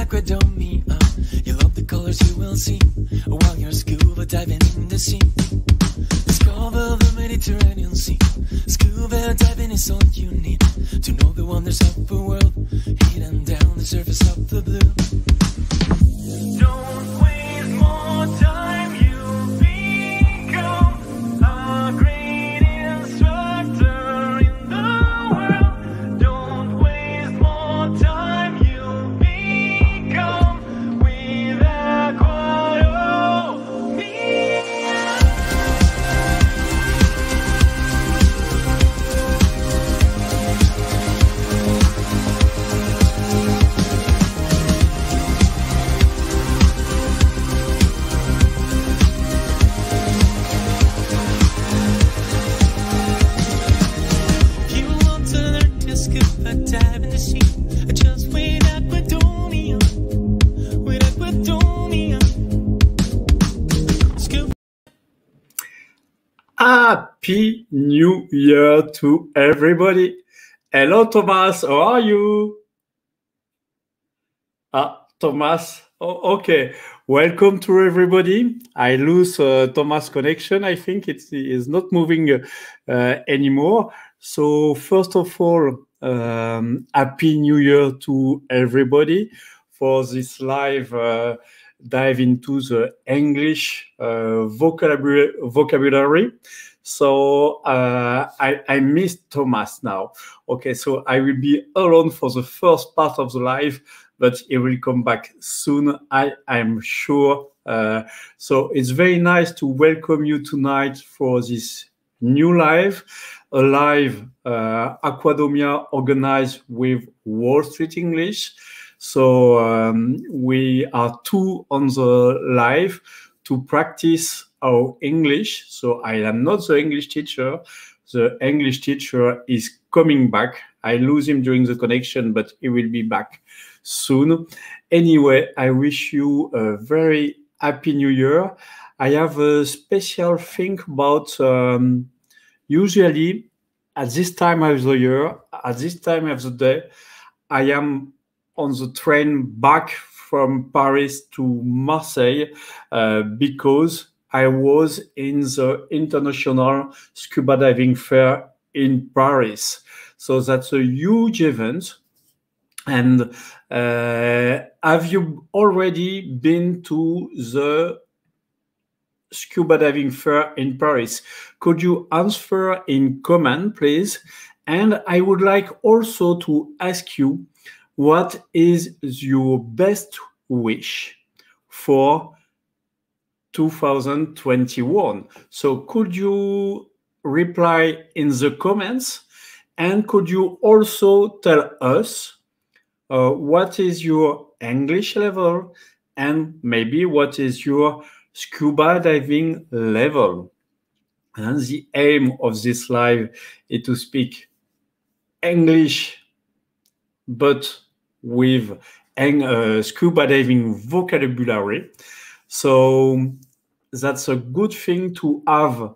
Aquadomia. You love the colors you will see while you're scuba diving in the sea. Discover the Mediterranean Sea. Scuba diving is all you need to know the wonders of the world hidden down the surface of the blue. Don't waste more time, you become a great instructor in the world. Don't waste more time, you become with Aquadomia. Scuba dive in the sea, just with Aquadomia, with Aquadomia. Scuba. Happy New Year to everybody. Hello, Thomas. How are you? Thomas. Oh, okay. Welcome to everybody. I lose Thomas' connection. I think it is not moving anymore. So first of all, Happy New Year to everybody for this live dive into the English vocabulary. So I missed Thomas now. Okay, so I will be alone for the first part of the live, but he will come back soon, I'm sure. So it's very nice to welcome you tonight for this new live, a live Aquadomia organized with Wall Street English. So we are two on the live to practice our English. So I am not the English teacher. The English teacher is coming back. I lose him during the connection, but he will be back soon. Anyway, I wish you a very happy New Year. I have a special thing about usually at this time of the year, at this time of the day, I am on the train back from Paris to Marseille because I was in the International Scuba Diving Fair in Paris. So that's a huge event. And have you already been to the Scuba Diving Fair in Paris? Could you answer in comment, please? And I would like also to ask you, what is your best wish for 2021? So could you reply in the comments? And could you also tell us what is your English level and maybe what is your scuba diving level? And the aim of this live is to speak English, but with scuba diving vocabulary. So that's a good thing to have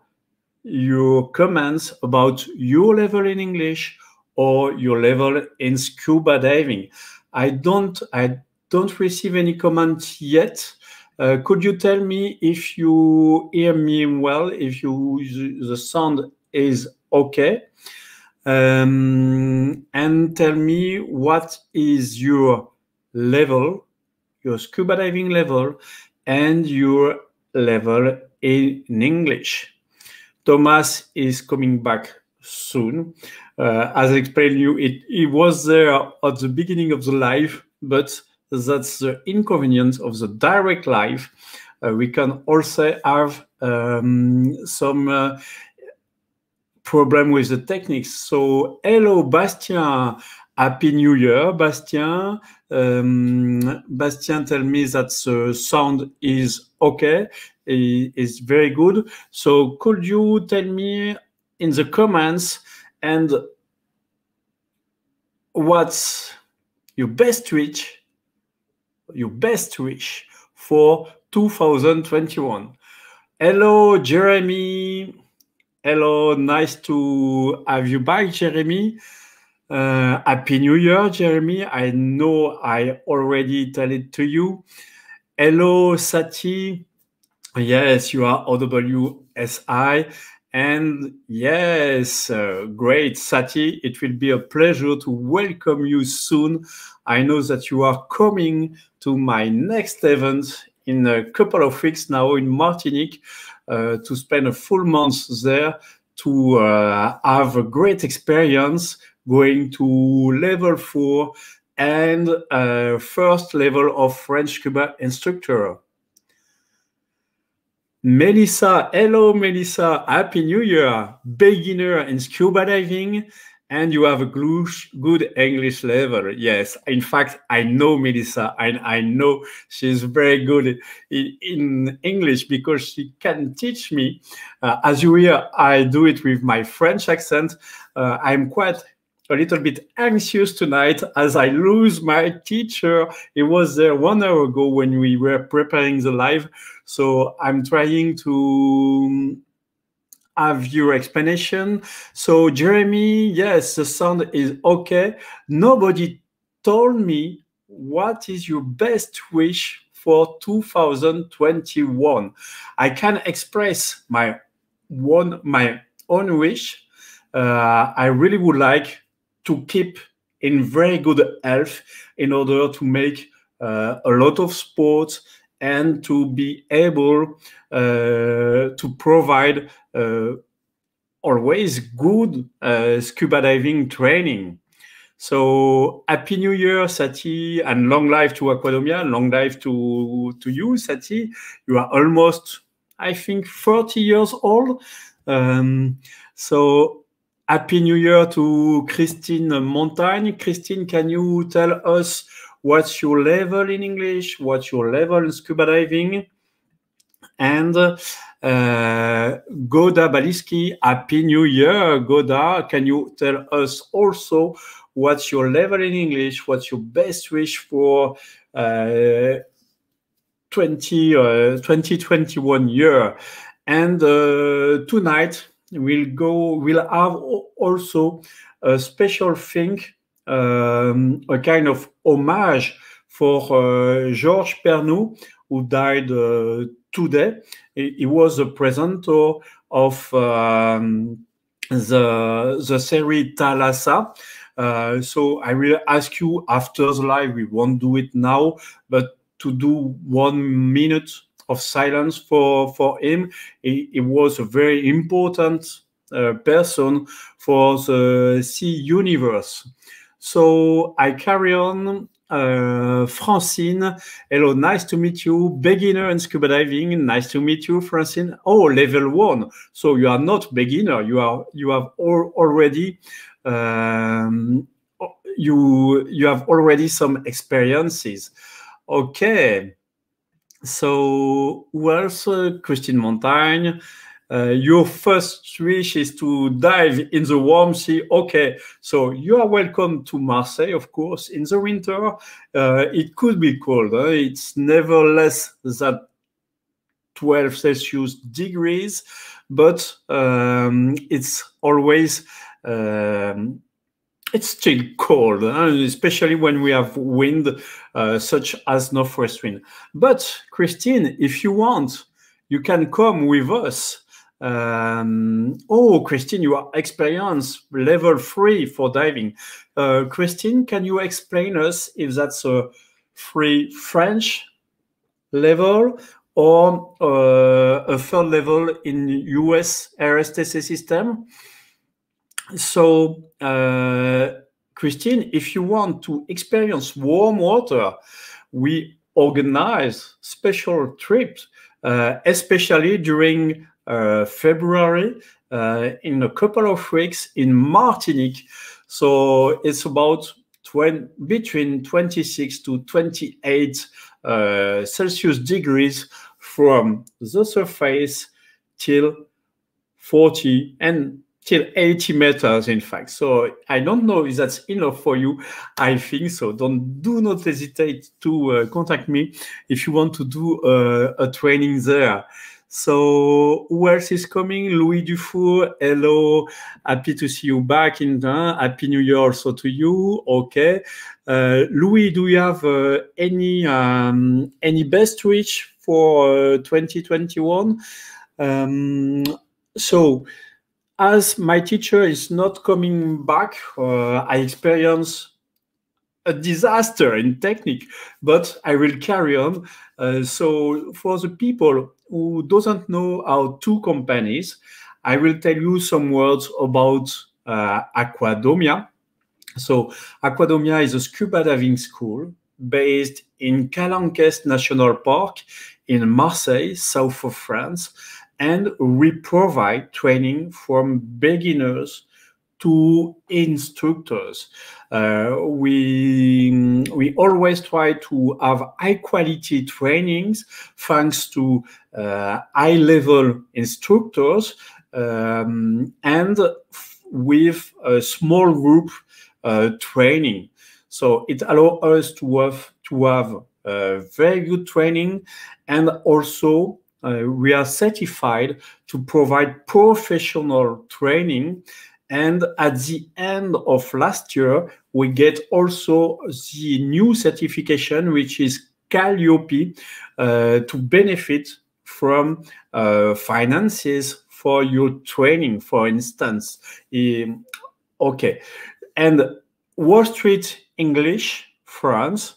your comments about your level in English or your level in scuba diving. I don't receive any comments yet. Could you tell me if you hear me well, if the sound is okay? And tell me what is your level, your scuba diving level, and your level in English. Thomas is coming back soon. As I explained you, he was there at the beginning of the live, but that's the inconvenience of the direct live. We can also have some problem with the techniques. So hello, Bastien. Happy New Year, Bastien. Bastien tell me that the sound is okay. It's very good. So could you tell me in the comments and what's your best wish for 2021? Hello, Jeremy. Hello, nice to have you back, Jeremy. Happy New Year, Jeremy. I know I already tell it to you. Hello, Sati. Yes, you are OWSI. And yes, great, Sati. It will be a pleasure to welcome you soon. I know that you are coming to my next event in a couple of weeks now in Martinique to spend a full month there to have a great experience going to level 4 and first level of French scuba instructor. Melissa, hello Melissa, Happy New Year, beginner in scuba diving, and you have a good English level. Yes, in fact, I know Melissa, and I know she's very good in English because she can teach me. As you hear, I do it with my French accent. I'm quite a little bit anxious tonight as I lose my teacher. He was there 1 hour ago when we were preparing the live. So I'm trying to have your explanation. So Jeremy, yes, the sound is okay. Nobody told me what is your best wish for 2021. I can express my own wish. I really would like to keep in very good health in order to make a lot of sports and to be able to provide always good scuba diving training. So Happy New Year, Sati, and long life to Aquadomia, long life to you, Sati. You are almost, I think, 30 years old. So Happy New Year to Christine Montagne. Christine, can you tell us what's your level in English? What's your level in scuba diving? And Goda Baliski, Happy New Year. Goda, can you tell us also what's your level in English? What's your best wish for 2021 year? And tonight, we'll have also a special thing, a kind of homage for Georges Pernou, who died today. He was a presenter of the série Thalassa. So I will ask you after the live, we won't do it now, but to do 1 minute of silence for him. He was a very important person for the sea universe. So I carry on. Francine, hello, nice to meet you. Beginner in scuba diving, nice to meet you, Francine. Oh, level 1. So you are not beginner. You have already you have already some experiences. Okay. So who else? Christine Montagne. Your first wish is to dive in the warm sea. Okay, so you are welcome to Marseille, of course. In the winter, it could be cold. It's never less than 12 Celsius degrees, but it's always it's still cold, especially when we have wind, such as northwest wind. But Christine, if you want, you can come with us. Oh, Christine, you are experienced level 3 for diving. Christine, can you explain us if that's a free French level or a third level in US RSTC system? So, Christine, if you want to experience warm water, we organize special trips, especially during February, in a couple of weeks in Martinique. So it's about between 26 to 28 Celsius degrees from the surface till 40 and till 80 meters, in fact. So I don't know if that's enough for you. I think so. Do not hesitate to contact me if you want to do a training there. So who else is coming? Louis Dufour, hello. Happy to see you back in the Happy New Year also to you. Okay. Louis, do you have any best wish for 2021? So as my teacher is not coming back, I experience a disaster in technique, but I will carry on. So for the people who doesn't know our two companies, I will tell you some words about Aquadomia. So Aquadomia is a scuba diving school based in Parc National Park in Marseille, south of France, and we provide training from beginners to instructors. We always try to have high quality trainings thanks to high level instructors and with a small group training. So it allows us to have very good training, and also we are certified to provide professional training. And at the end of last year, we get also the new certification, which is Calliope, to benefit from finances for your training, for instance. Okay. And Wall Street English France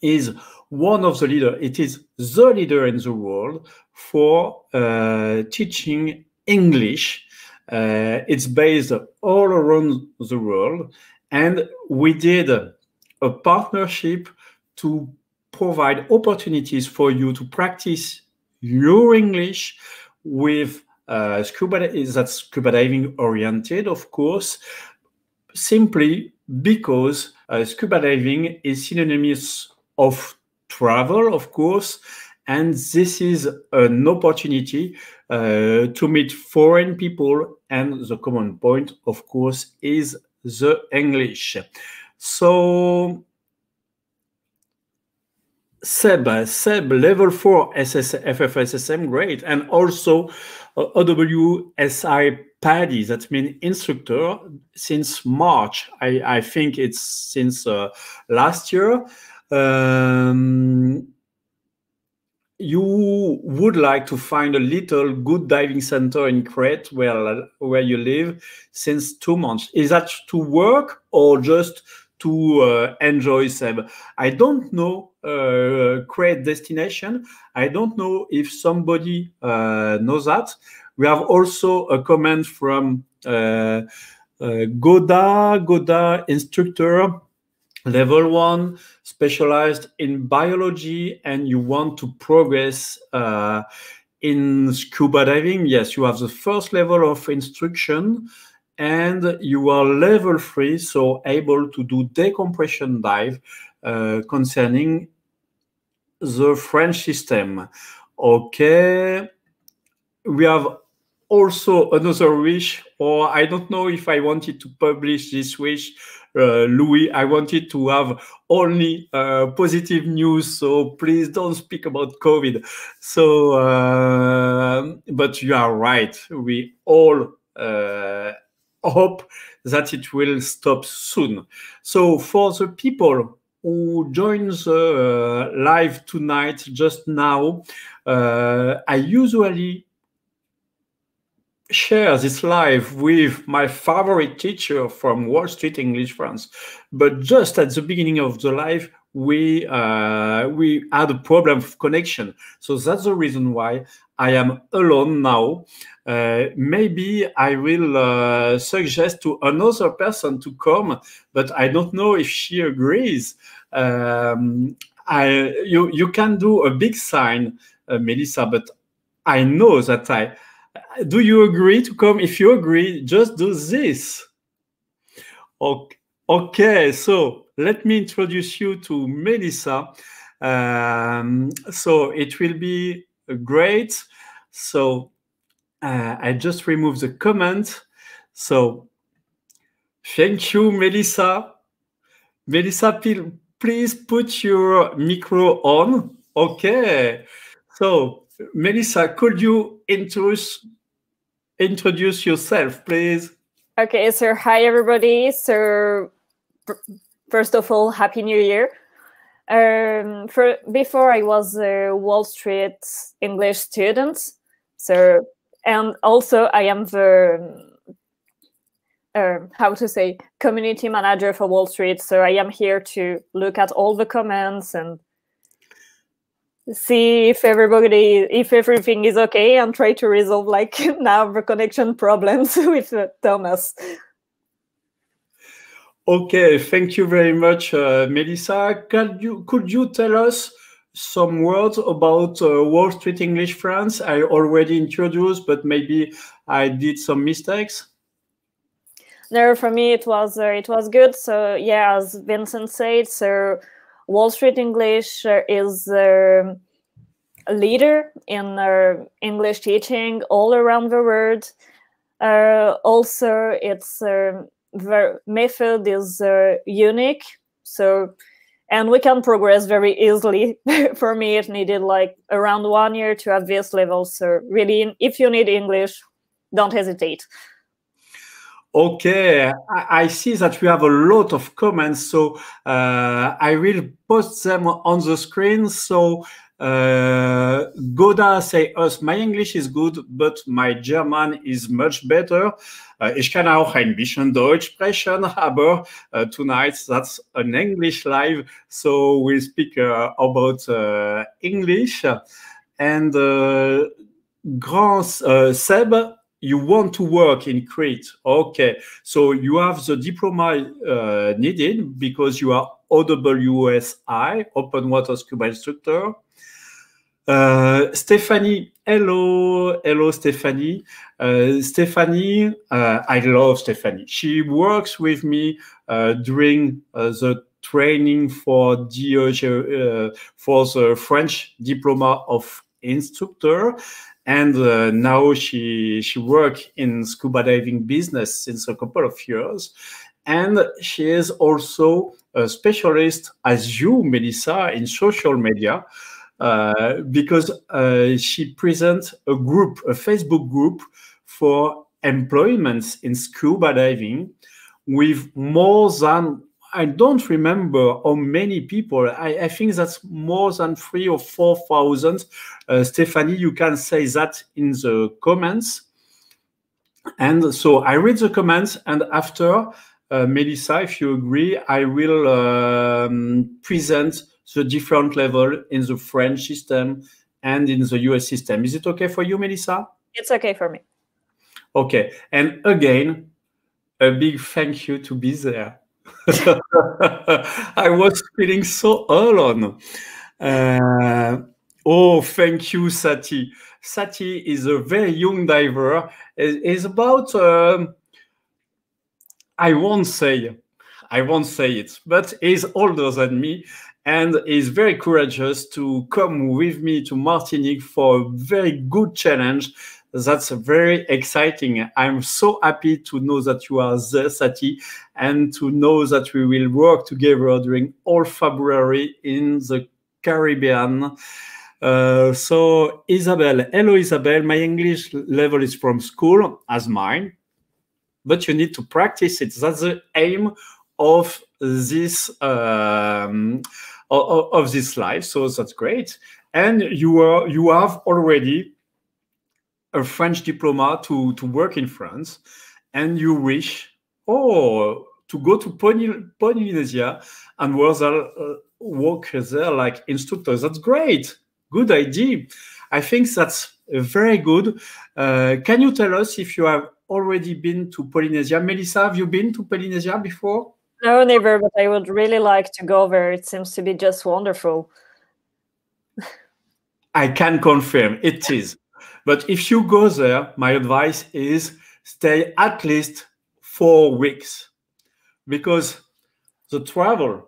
is one of the leaders. It is the leader in the world for teaching English. It's based all around the world, and we did a partnership to provide opportunities for you to practice your English with scuba. That's scuba diving oriented, of course, simply because scuba diving is synonymous of travel, of course, and this is an opportunity to meet foreign people, and the common point, of course, is the English. So Seb, level 4 FFSSM, great, and also OWSI PADI, that means instructor, since March. I think it's since last year. You would like to find a little good diving center in Crete where you live since 2 months. Is that to work or just to enjoy, Seb? I don't know Crete destination. I don't know if somebody knows that. We have also a comment from Goda instructor, level 1, specialized in biology, and you want to progress in scuba diving. Yes, you have the first level of instruction, and you are level 3, so able to do decompression dive concerning the French system. Okay, we have also another wish, or I don't know if I wanted to publish this wish, Louis. I wanted to have only positive news, so please don't speak about COVID. So, but you are right. We all hope that it will stop soon. So for the people who join the live tonight, just now, I usually share this live with my favorite teacher from Wall Street English France, but just at the beginning of the live, we had a problem of connection. So that's the reason why I am alone now. Maybe I will suggest to another person to come, but I don't know if she agrees. You can do a big sign, Melissa, but I know that do you agree to come? If you agree, just do this. Okay, so let me introduce you to Melissa. So it will be great. So I just removed the comment. So thank you, Melissa. Melissa, please put your micro on. Okay. So Melissa, could you introduce yourself, please? Okay, so hi everybody. So first of all, Happy New Year. Before I was a Wall Street English student, so and also I am the community manager for Wall Street. So I am here to look at all the comments and see if everything is okay, and try to resolve like now the connection problems with Thomas. Okay, thank you very much, Melissa. Could you tell us some words about Wall Street English France? I already introduced, but maybe I did some mistakes. No, for me it was good. So yeah, as Vincent said, so Wall Street English is a leader in English teaching all around the world. Also, its the method is unique. So, and we can progress very easily. For me, it needed like around 1 year to have this level. So really, if you need English, don't hesitate. Okay, I see that we have a lot of comments, so I will post them on the screen. So Goda say us, my English is good, but my German is much better. Ich kann auch ein bisschen Deutsch sprechen, aber tonight that's an English live, so we'll speak about English. And Grand Seb, you want to work in Crete. Okay, so you have the diploma needed because you are OWSI, Open Water Scuba Instructor. Stephanie, hello Stephanie. Stephanie, I love Stephanie. She works with me during the training for the French diploma of instructor. And now she works in scuba diving business since a couple of years. And she is also a specialist, as you, Melissa, in social media, because she presents a Facebook group for employments in scuba diving with more than, I don't remember how many people. I think that's more than 3,000 or 4,000. Stephanie, you can say that in the comments. And so I read the comments, and after, Melissa, if you agree, I will present the different level in the French system and in the US system. Is it okay for you, Melissa? It's okay for me. Okay. And again, a big thank you to be there. I was feeling so alone. Oh, thank you, Sati. Sati is a very young diver. Is about I won't say it, but he's older than me and is very courageous to come with me to Martinique for a very good challenge. That's very exciting. I'm so happy to know that you are there, Sati, and to know that we will work together during all February in the Caribbean. So Isabel, hello Isabel, my English level is from school as mine, but you need to practice it. That's the aim of this live. So that's great. And you have already a French diploma to work in France, and you wish to go to Polynesia and work there like instructor. That's great. Good idea. I think that's very good. Can you tell us if you have already been to Polynesia? Melissa, have you been to Polynesia before? No, never, but I would really like to go there. It seems to be just wonderful. I can confirm it is. But if you go there, my advice is stay at least 4 weeks, because to travel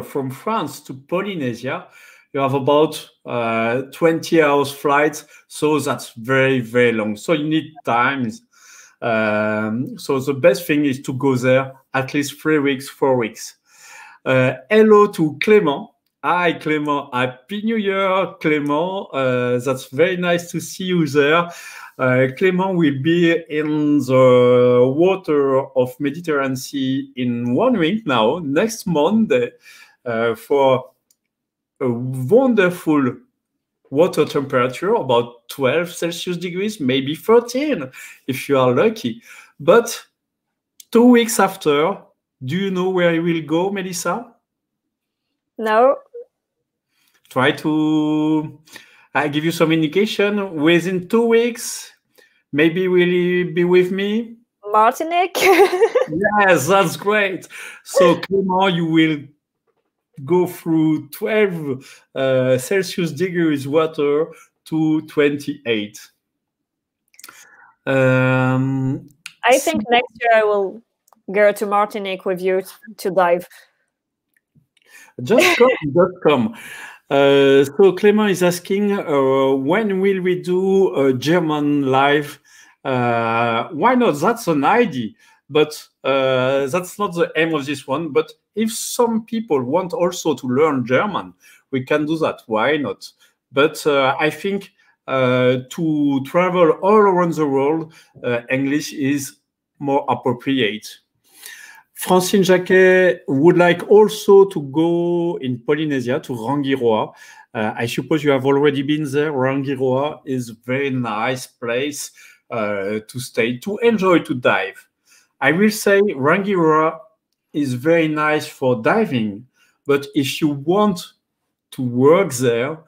from France to Polynesia, you have about 20 hours flight. So that's very, very long. So you need time. So the best thing is to go there at least 3 weeks, 4 weeks. Hello to Clément. Hi, Clément. Happy New Year, Clément. That's very nice to see you there. Clément will be in the water of Mediterranean Sea in 1 week now, next Monday, for a wonderful water temperature, about 12 Celsius degrees, maybe 13 if you are lucky. But 2 weeks after, do you know where you will go, Melissa? No. Try to give you some indication. Within 2 weeks, maybe will you be with me? Martinique. Yes, that's great. So, Clément, you will go through 12 Celsius degrees water to 28. I think next year I will go to Martinique with you to dive. Just come, just come. So Clément is asking, when will we do a German live? Why not? That's an idea, but that's not the aim of this one. But if some people want also to learn German, we can do that. Why not? But I think to travel all around the world, English is more appropriate. Francine Jacquet would like also to go in Polynesia to Rangiroa. I suppose you have already been there. Rangiroa is a very nice place to stay, to enjoy, to dive. I will say Rangiroa is very nice for diving, but if you want to work there,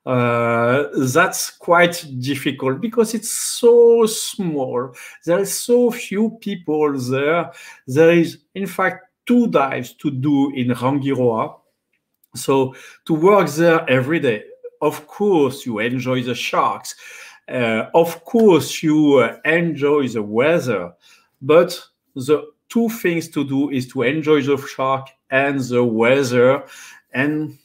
that's quite difficult because it's so small. There are so few people there. There is, in fact, 2 dives to do in Rangiroa. So to work there every day, of course, you enjoy the sharks. Of course, you enjoy the weather. But the 2 things to do is to enjoy the shark and the weather, and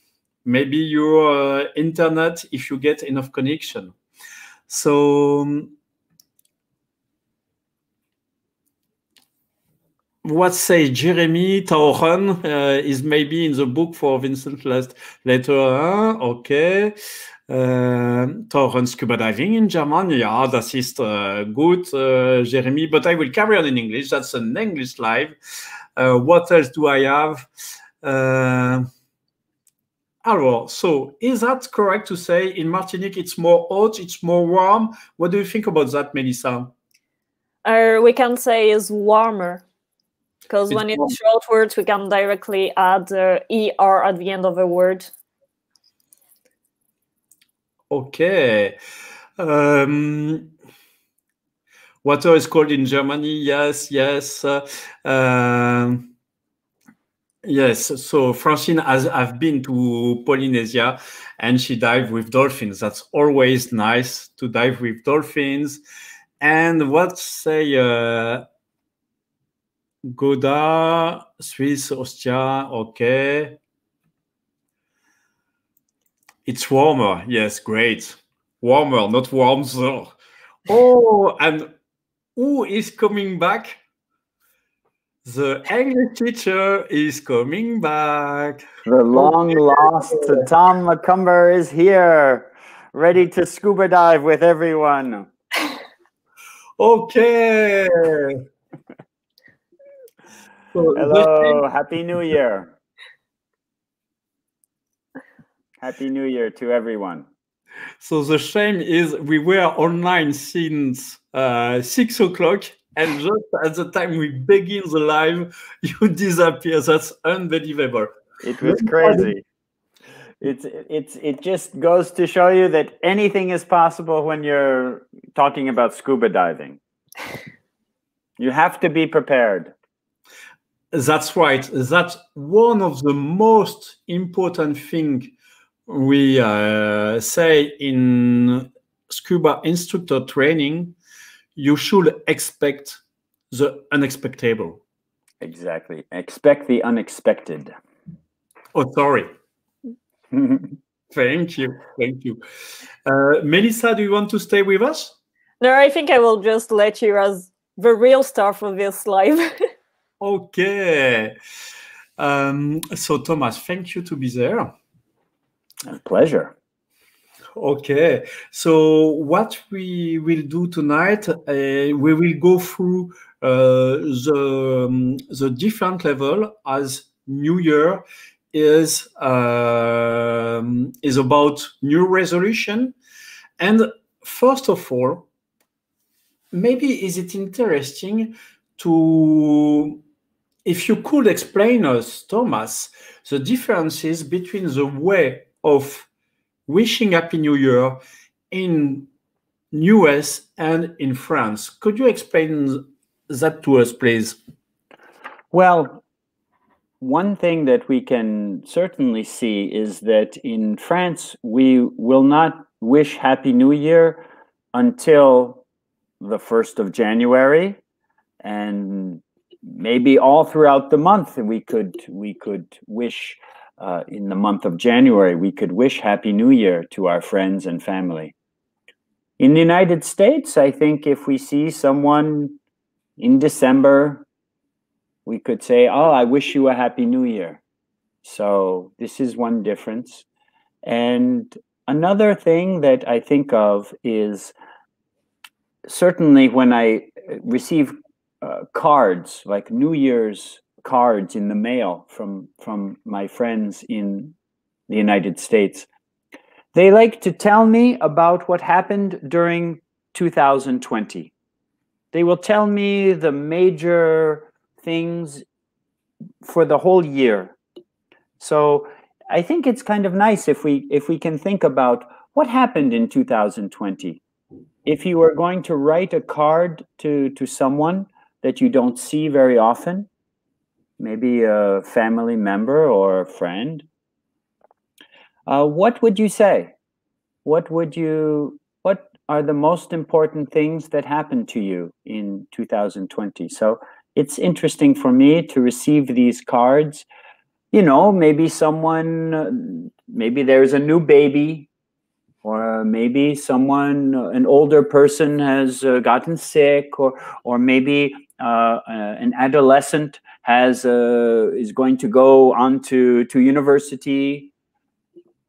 maybe your internet if you get enough connection. So what say Jeremy Tauchen is maybe in the book for Vincent later. Okay. Tauchen scuba diving in German. Yeah, das ist good, Jeremy. But I will carry on in English. That's an English live. What else do I have? Alors, so is that correct to say in Martinique it's more hot, it's more warm? What do you think about that, Melissa? We can say is warmer, because when it's short words, we can directly add ER at the end of a word. Okay. Water is cold in Germany. Yes, yes. Yes, so Francine have been to Polynesia and she dived with dolphins. That's always nice to dive with dolphins. And what say Goda, Swiss, Ostia, okay. It's warmer, yes, great. Warmer, not warmer. Oh, and who is coming back? The English teacher is coming back. The long-lost Tom McCumber is here, ready to scuba dive with everyone. Okay. So hello, Happy New Year. Happy New Year to everyone. So the shame is we were online since 6 o'clock. And just at the time we begin the live, you disappear. That's unbelievable. It was crazy. It just goes to show you that anything is possible when you're talking about scuba diving. You have to be prepared. That's right. That's one of the most important things we say in scuba instructor training. You should expect the unexpected. Exactly. Expect the unexpected. Oh, sorry. Thank you. Thank you. Melissa, do you want to stay with us? No, I think I will just let you as the real star for this live. Okay. So, Thomas, thank you to be there. A pleasure. Okay, so what we will do tonight, we will go through the different level, as New Year is about new resolution. And first of all, maybe is it interesting to, if you could explain us, Thomas, the differences between the way of wishing Happy New Year in US and in France. Could you explain that to us, please? Well, one thing that we can certainly see is that in France, we will not wish Happy New Year until the 1st of January, and maybe all throughout the month we could wish. In the month of January, we could wish Happy New Year to our friends and family. In the United States, I think if we see someone in December, we could say, oh, I wish you a Happy New Year. So this is one difference. And another thing that I think of is certainly when I receive cards, like New Year's cards in the mail from my friends in the United States. They like to tell me about what happened during 2020. They will tell me the major things for the whole year. So I think it's kind of nice if we can think about what happened in 2020. If you are going to write a card to someone that you don't see very often, maybe a family member or a friend, what would you say? What are the most important things that happened to you in 2020? So it's interesting for me to receive these cards. You know, maybe maybe there's a new baby, or maybe an older person has gotten sick, or maybe an adolescent is going to go on to university.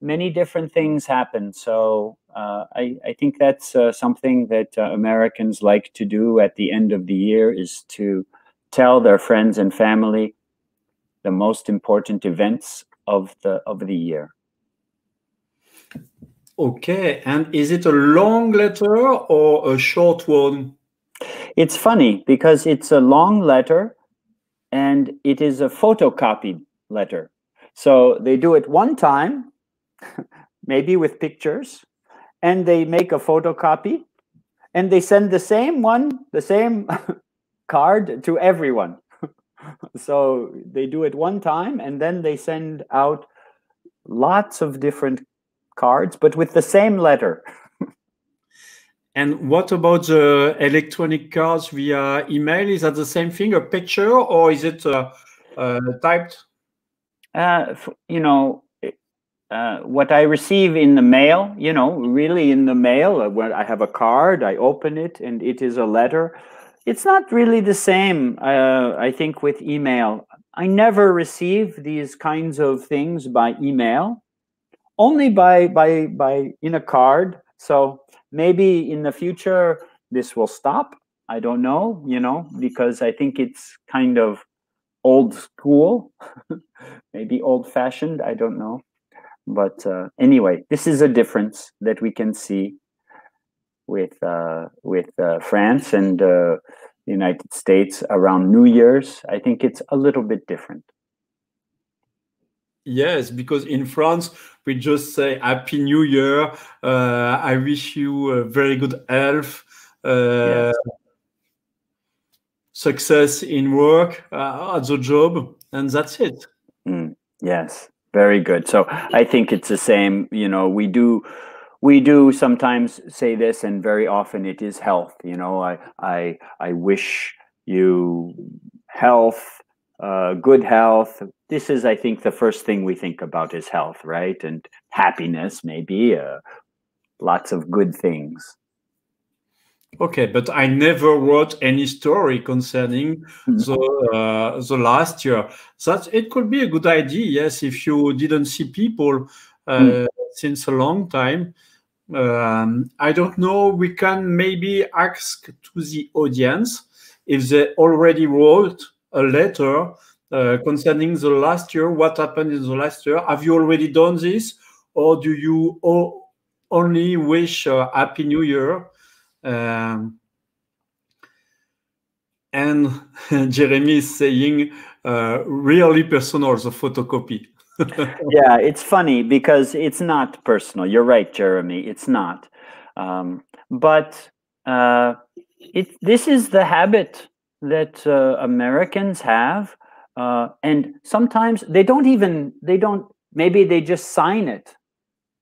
Many different things happen. So I think that's something that Americans like to do at the end of the year, is to tell their friends and family the most important events of the year. Okay, and is it a long letter or a short one? It's funny because it's a long letter and it is a photocopied letter. So they do it one time, maybe with pictures, and they make a photocopy and they send the same card to everyone. So they do it one time and then they send out lots of different cards, but with the same letter. And what about the electronic cards via email? Is that the same thing, a picture, or is it typed? You know, what I receive in the mail, you know, really in the mail, when I have a card, I open it and it is a letter. It's not really the same, I think, with email. I never receive these kinds of things by email, only by in a card. So maybe in the future this will stop. I don't know, you know, because I think it's kind of old school, maybe old-fashioned, I don't know. But anyway, this is a difference that we can see with France and the United States around New Year's. I think it's a little bit different. Yes, because in France, we just say Happy New Year. I wish you a very good health, Yes. success in work, at the job, and that's it. Yes, very good. So I think it's the same. You know, we do sometimes say this, and very often it is health. You know, I wish you health, good health. This is, I think, the first thing we think about is health, right? And happiness, maybe, lots of good things. Okay, but I never wrote any story concerning the last year. That it could be a good idea, yes, if you didn't see people since a long time. I don't know, we can maybe ask to the audience if they already wrote a letter concerning the last year, what happened in the last year. Have you already done this, or do you only wish Happy New Year? And Jeremy is saying, really personal, the photocopy. Yeah, it's funny because it's not personal. You're right, Jeremy. It's not. But this is the habit that Americans have. And sometimes maybe they just sign it.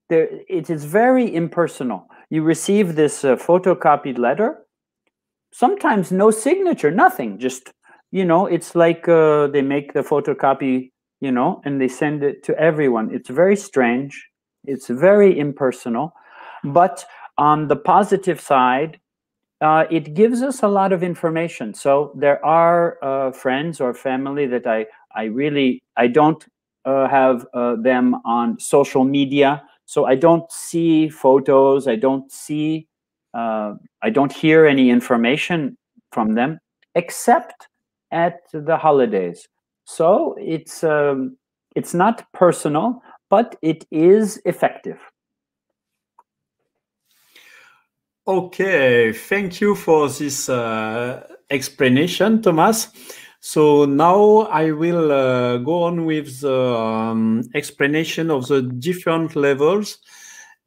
It is very impersonal. You receive this photocopied letter, sometimes no signature, nothing, just, it's like they make the photocopy, and they send it to everyone. It's very strange. It's very impersonal. But on the positive side, it gives us a lot of information. So there are friends or family that I don't have them on social media. So I don't see photos. I don't hear any information from them except at the holidays. So it's not personal, but it is effective. Okay, thank you for this explanation, Thomas. So now I will go on with the explanation of the different levels.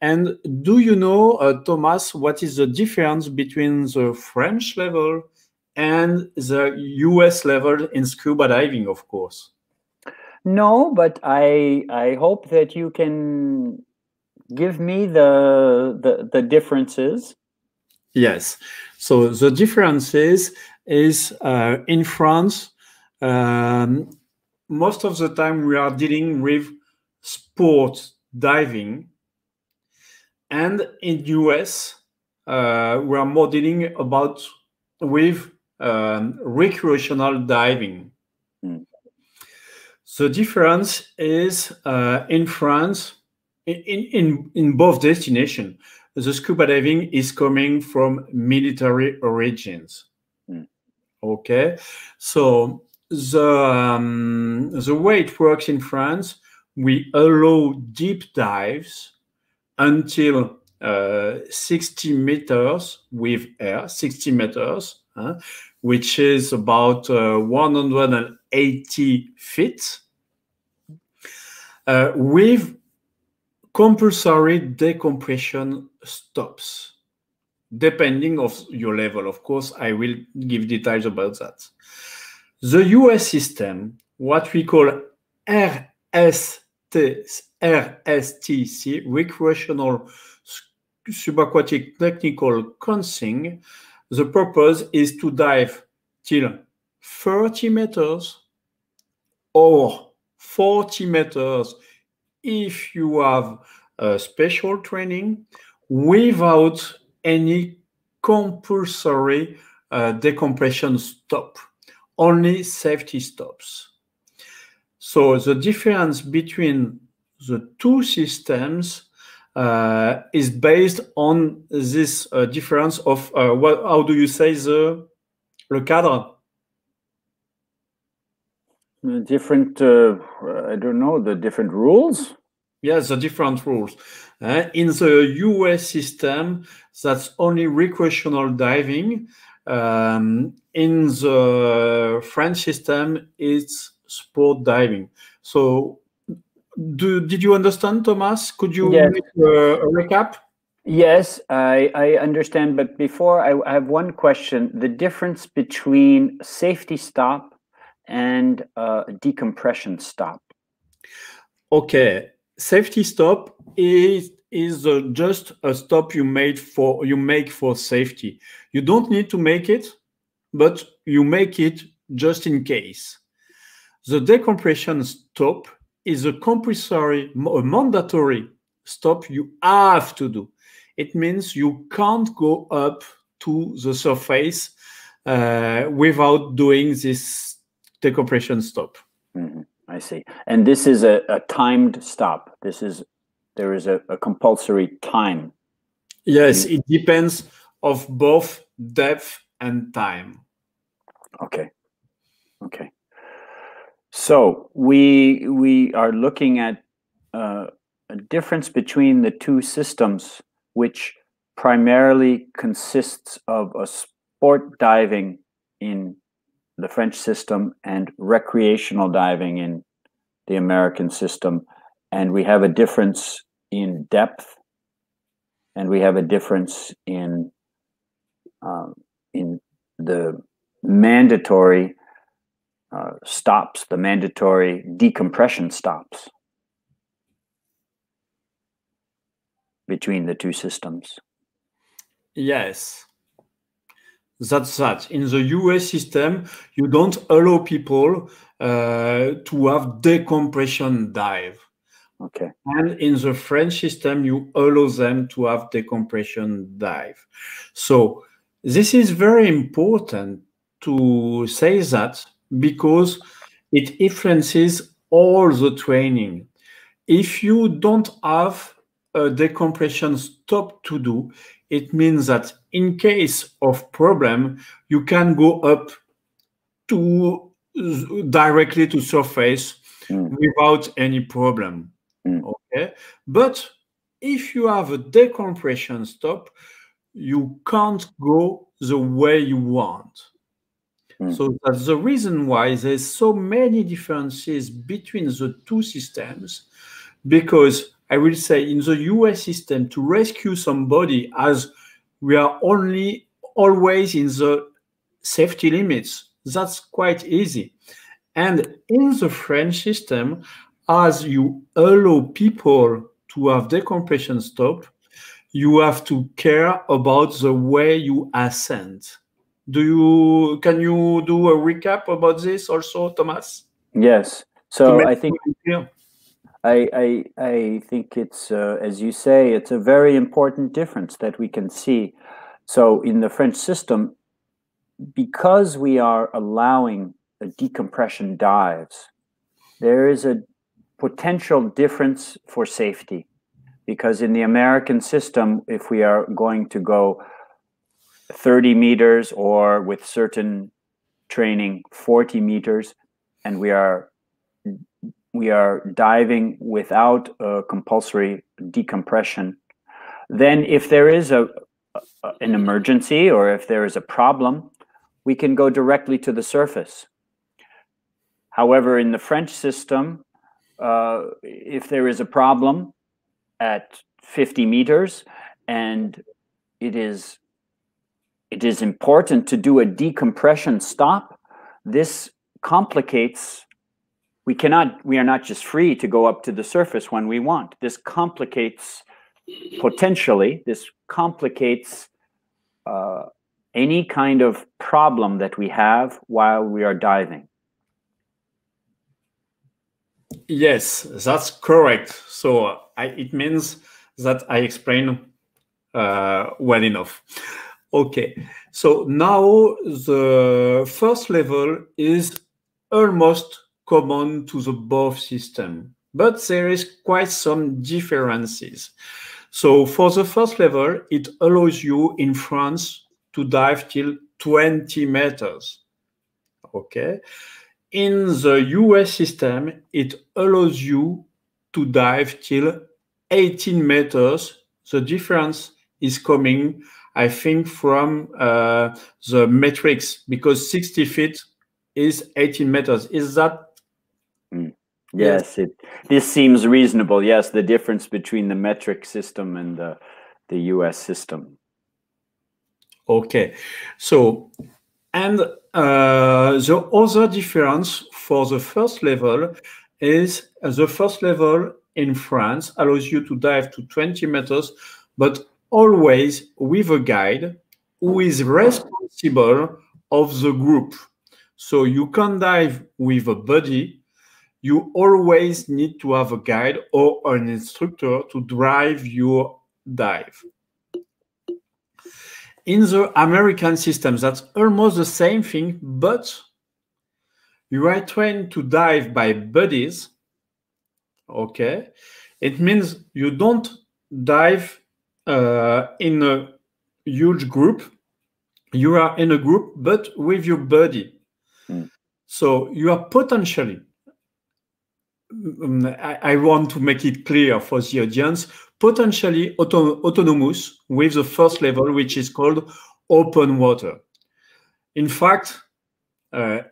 And do you know, Thomas, what is the difference between the French level and the US level in scuba diving, of course? No, but I hope that you can give me the differences. Yes. So the differences is in France, most of the time we are dealing with sport diving, and in US we are more dealing with recreational diving. The difference is in France, in both destinations, the scuba diving is coming from military origins. Okay, so the way it works in France, we allow deep dives until 60 meters with air, 60 meters, which is about 180 feet, with compulsory decompression stops, depending of your level. Of course, I will give details about that. The US system, what we call RSTC, Recreational Subaquatic Technical Conseil, the purpose is to dive till 30 meters or 40 meters if you have special training, without any compulsory decompression stop, only safety stops. So the difference between the two systems is based on this difference of how do you say le cadre? Different, I don't know, the different rules? Yes, the different rules. In the US system, that's only recreational diving. In the French system, it's sport diving. So did you understand, Thomas? Could you make a recap? Yes, I understand. But before, I have one question. The difference between safety stop and decompression stop. Okay, safety stop is just a stop you make for safety. You don't need to make it, but you make it just in case. The decompression stop is a compulsory, a mandatory stop you have to do. It means you can't go up to the surface without doing this decompression stop. I see. And this is a timed stop. This is there is a compulsory time. Yes, it depends of both depth and time. Okay. Okay. So we are looking at a difference between the two systems, which primarily consists of a sport diving in the French system and recreational diving in the American system. And we have a difference in depth, and we have a difference in the mandatory stops, the mandatory decompression stops between the two systems. Yes. That's that. In the US system, you don't allow people to have decompression dive. Okay. And in the French system, you allow them to have decompression dive. So this is very important to say that, because it influences all the training. If you don't have a decompression stop to do, it means that in case of problem, you can go up to directly to surface without any problem. Okay, but if you have a decompression stop, you can't go the way you want. So that's the reason why there's so many differences between the two systems, because I will say in the US system, to rescue somebody, as we are only always in the safety limits, that's quite easy. And in the French system, as you allow people to have decompression stop, you have to care about the way you ascend. Can you do a recap about this also, Thomas? Yes. So I think I think it's as you say, it's a very important difference that we can see. So in the French system, because we are allowing a decompression dives, there is a potential difference for safety. Because in the American system, if we are going to go 30 meters or with certain training 40 meters, and we are diving without a compulsory decompression, then if there is an emergency or if there is a problem, we can go directly to the surface. However, in the French system, if there is a problem at 50 meters and it is important to do a decompression stop, this complicates. We are not just free to go up to the surface when we want. This complicates, potentially, any kind of problem that we have while we are diving. Yes, that's correct. So it means that I explain well enough. Okay, so now the first level is almost common to the both system, but there is quite some differences. So for the first level, it allows you in France to dive till 20 meters. Okay. In the US system, it allows you to dive till 18 meters. The difference is coming, I think, from the metrics, because 60 feet is 18 meters. Is that? Yes, this seems reasonable. Yes, the difference between the metric system and the US system. Okay, so, and the other difference for the first level is the first level in France allows you to dive to 20 meters, but always with a guide who is responsible of the group. So you can dive with a buddy. You always need to have a guide or an instructor to drive your dive. In the American system, that's almost the same thing, but you are trained to dive by buddies, okay? It means you don't dive in a huge group. You are in a group, but with your buddy. So you are potentially, I want to make it clear for the audience, potentially autonomous with the first level, which is called open water. In fact,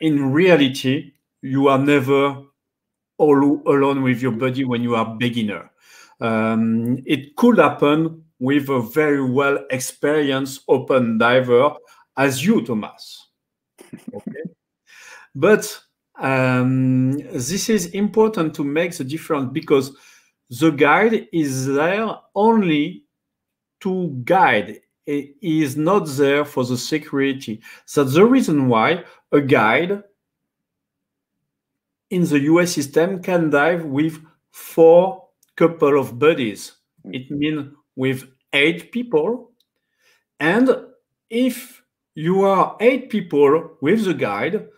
in reality, you are never all alone with your buddy when you are beginner. It could happen with a very well experienced open diver as you, Thomas. Okay? But this is important to make the difference, because the guide is there only to guide. He is not there for the security. That's the reason why a guide in the US system can dive with 4 couple of buddies. It means with 8 people. And if you are 8 people with the guide,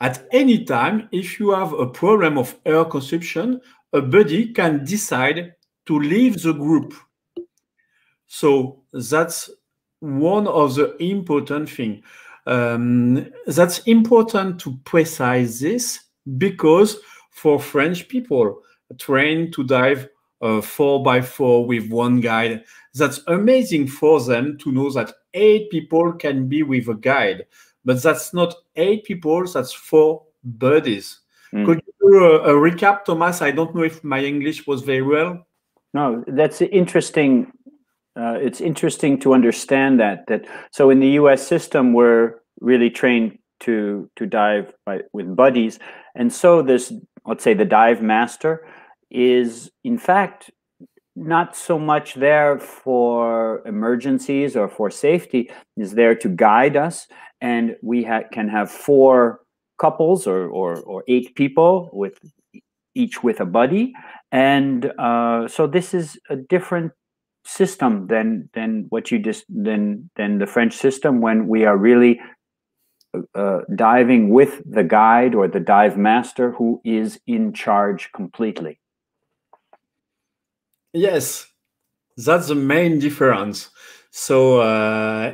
at any time, if you have a problem of air consumption, a buddy can decide to leave the group. So that's one of the important things. That's important to precise this, because for French people trained to dive 4x4 with one guide, that's amazing for them to know that 8 people can be with a guide. But that's not 8 people, that's 4 buddies. Could you do a recap, Thomas? I don't know if my English was very well. No, that's interesting. It's interesting to understand that. So in the US system, we're really trained to dive with buddies. And so this, let's say the dive master is in fact not so much there for emergencies or for safety, is there to guide us. And we can have 4 couples or 8 people with each with a buddy. And so this is a different system than what you just than the French system, when we are really diving with the guide or the dive master who is in charge completely. Yes, that's the main difference. So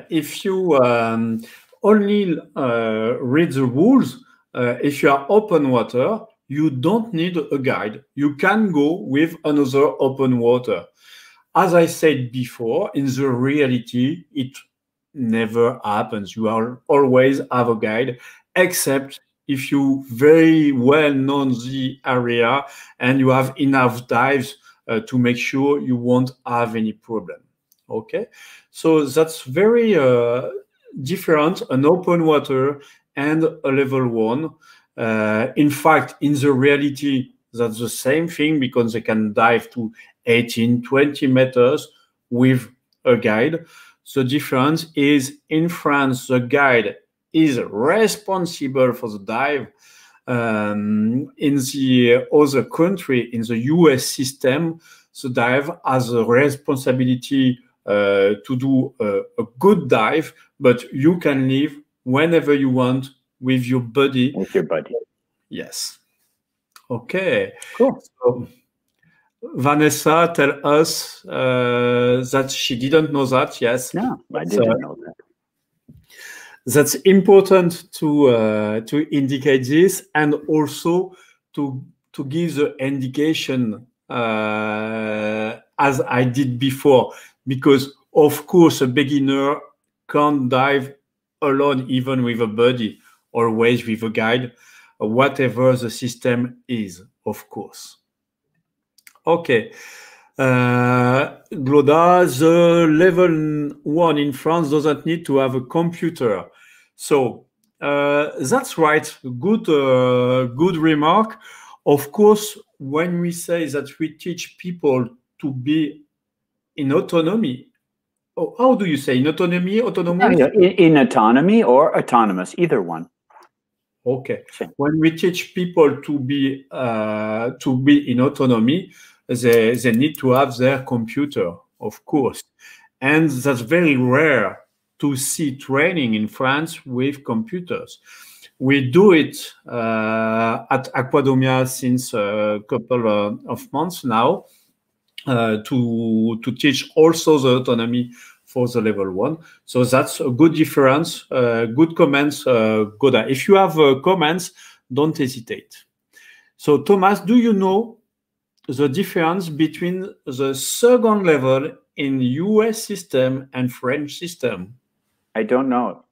if you only read the rules, if you are open water, you don't need a guide. You can go with another open water. As I said before, in the reality, it never happens. You always have a guide, except if you very well know the area and you have enough dives to make sure you won't have any problem. Okay, so that's very different, an open water and a level 1. In fact, in the reality, that's the same thing, because they can dive to 18, 20 meters with a guide. The difference is in France, the guide is responsible for the dive. In the other country, in the US system, the dive has a responsibility to do a good dive, but you can leave whenever you want with your buddy. With your buddy. Yes. Okay. Cool. So, Vanessa, tell us that she didn't know that. Yes. No, I didn't know that. That's important to indicate this, and also to give the indication as I did before, because of course a beginner can't dive alone, even with a buddy, always with a guide, whatever the system is, of course. Okay. Gloda, the level 1 in France doesn't need to have a computer. So that's right. Good remark. Of course, when we say that we teach people to be in autonomy, how do you say in autonomy? Autonomous? Yeah, in autonomy or autonomous, either one. Okay. When we teach people to be in autonomy, they need to have their computer, of course. And that's very rare to see training in France with computers. We do it at Aquadomia since a couple of months now. to teach also the autonomy for the level 1. So that's a good difference. Good comments. Good. If you have comments, don't hesitate. So Thomas, do you know the difference between the second level in US system and French system? I don't know.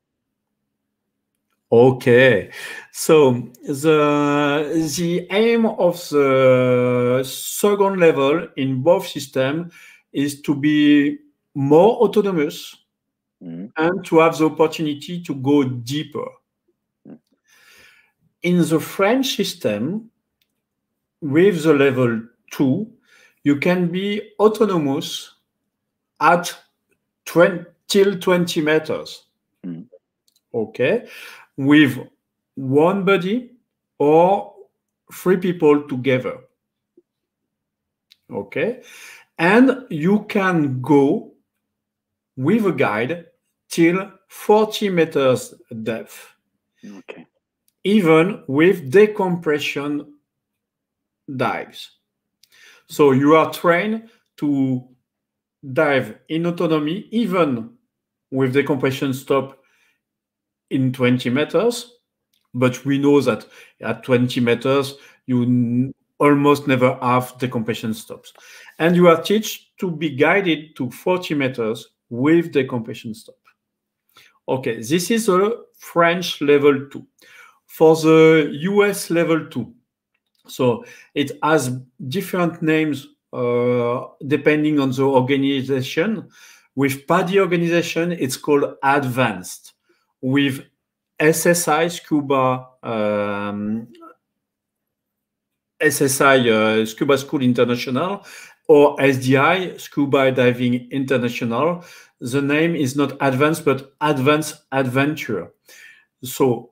Okay, so the aim of the second level in both systems is to be more autonomous and to have the opportunity to go deeper. In the French system, with the level 2, you can be autonomous at till 20 meters. Okay, with one body or 3 people together. Okay, and you can go with a guide till 40 meters depth. Okay, even with decompression dives. So you are trained to dive in autonomy, even with decompression stop in 20 meters. But we know that at 20 meters, you almost never have decompression stops. And you are taught to be guided to 40 meters with decompression stop. Okay, this is a French level 2. For the US level 2, so it has different names depending on the organization. With PADI organization, it's called advanced. With SSI, Scuba, Scuba School International, or SDI, Scuba Diving International, the name is not advanced, but Advanced Adventure. So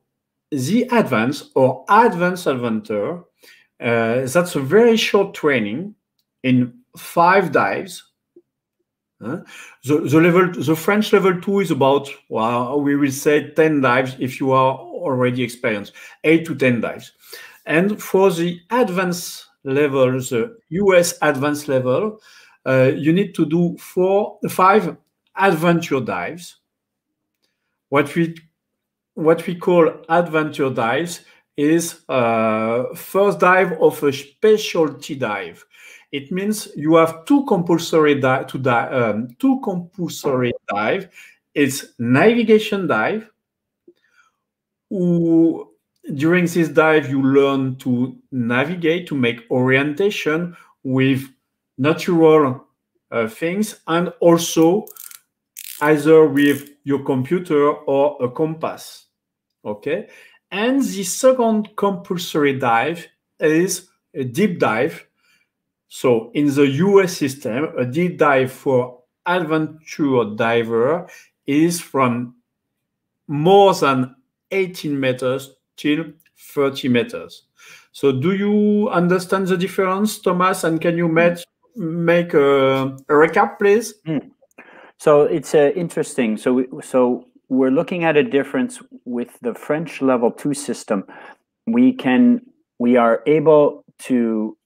the advanced or advanced adventure, that's a very short training in 5 dives. The French level 2 is about, well, we will say 10 dives if you are already experienced, 8 to 10 dives. And for the advanced level, the US advanced level, you need to do 5 adventure dives. What we call adventure dives is first dive of a specialty dive. It means you have 2 compulsory dive. It's navigation dive. During this dive, you learn to navigate, to make orientation with natural things, and also either with your computer or a compass. Okay, and the second compulsory dive is a deep dive. So in the US system, a deep dive for adventure diver is from more than 18 meters till 30 meters. So do you understand the difference, Thomas? And can you make a recap, please? So it's interesting. So we're looking at a difference with the French level 2 system. We are able to,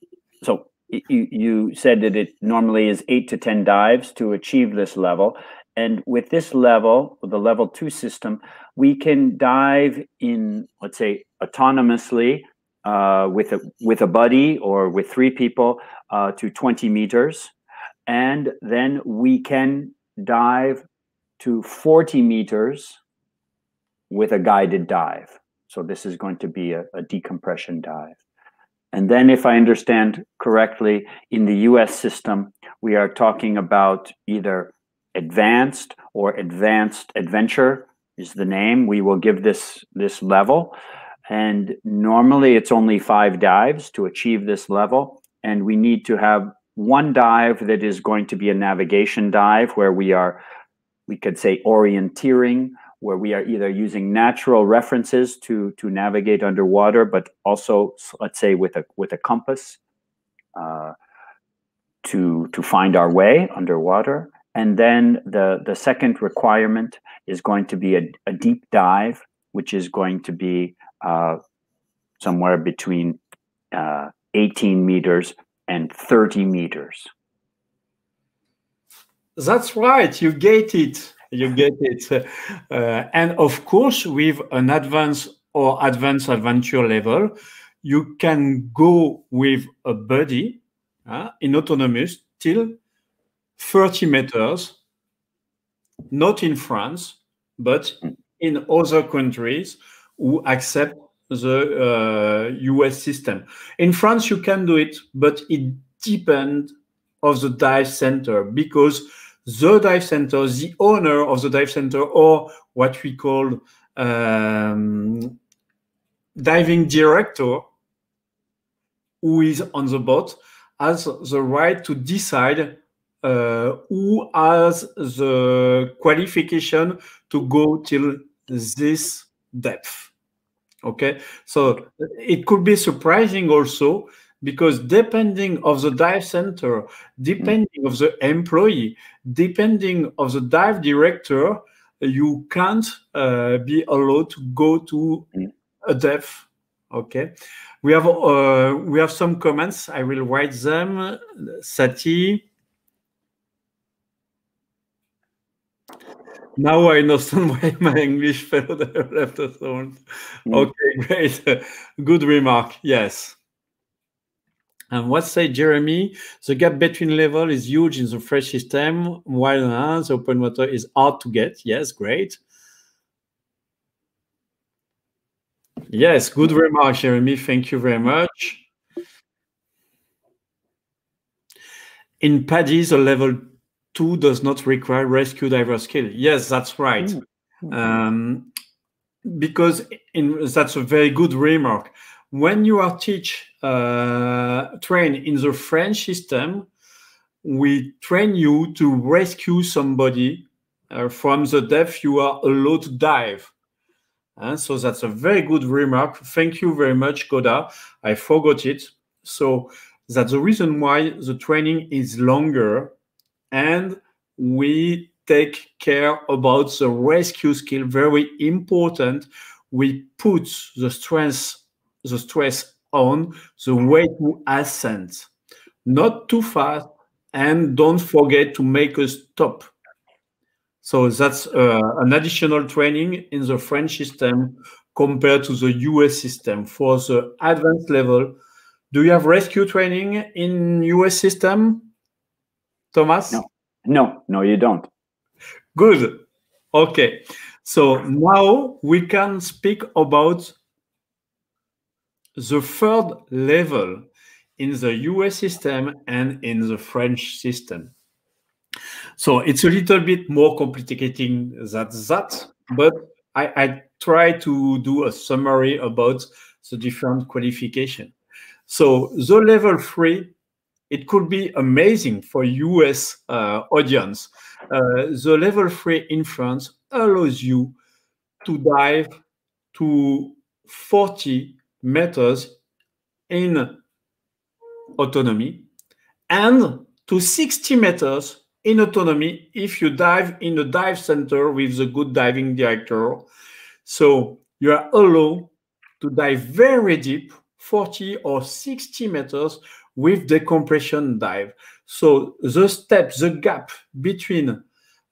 so you said that it normally is 8 to 10 dives to achieve this level. And with this level, the level 2 system, we can dive in, let's say, autonomously with a buddy or with 3 people to 20 meters. And then we can dive to 40 meters with a guided dive. So this is going to be a decompression dive. And then, if I understand correctly, in the US system, we are talking about either advanced or advanced adventure is the name. We will give this level. And normally it's only 5 dives to achieve this level. And we need to have 1 dive that is going to be a navigation dive where we could say orienteering, where we are either using natural references to navigate underwater, but also, let's say, with a compass to find our way underwater. And then the second requirement is going to be a deep dive, which is going to be somewhere between 18 meters and 30 meters. That's right. You get it. You get it. And of course, with an advanced or advanced adventure level, you can go with a buddy in autonomous till 30 meters, not in France, but in other countries who accept the US system. In France, you can do it, but it depends of the dive center, because the dive center, the owner of the dive center, or what we call diving director, who is on the boat, has the right to decide who has the qualification to go till this depth. Okay, so it could be surprising also, because depending of the dive center, depending of the employee, depending of the dive director, you can't be allowed to go to a depth. Okay, we have some comments. I will write them. Sati. Now I understand why my English fellow left us alone. Okay, great. Good remark. Yes. And what say Jeremy? The gap between level is huge in the French system, while the open water is hard to get. Yes, great. Yes, good remark, Jeremy. Thank you very much. In PADI, the level 2 does not require rescue diver skill. Yes, that's right. Because that's a very good remark. When you are trained in the French system, we train you to rescue somebody from the depth you are allowed to dive. So that's a very good remark. Thank you very much, Koda. I forgot it. So that's the reason why the training is longer, and we take care about the rescue skill. Very important. We put the stress on the way to ascend, not too fast, and don't forget to make a stop. So that's an additional training in the French system compared to the US system. For the advanced level, do you have rescue training in US system, Thomas? No, you don't. Good. Okay. So now we can speak about the third level in the US system and in the French system. So it's a little bit more complicated than that, but I try to do a summary about the different qualification. So the level 3, it could be amazing for US audience. The level 3 in France allows you to dive to 40 meters in autonomy and to 60 meters in autonomy if you dive in a dive center with the good diving director. So you are allowed to dive very deep, 40 or 60 meters with decompression dive. So the step, the gap between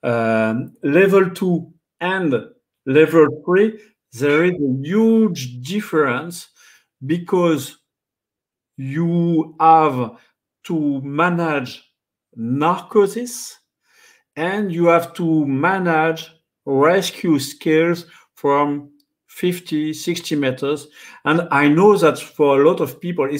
level 2 and level 3, there is a huge difference, because you have to manage narcosis and you have to manage rescue skills from 50, 60 meters. And I know that for a lot of people, a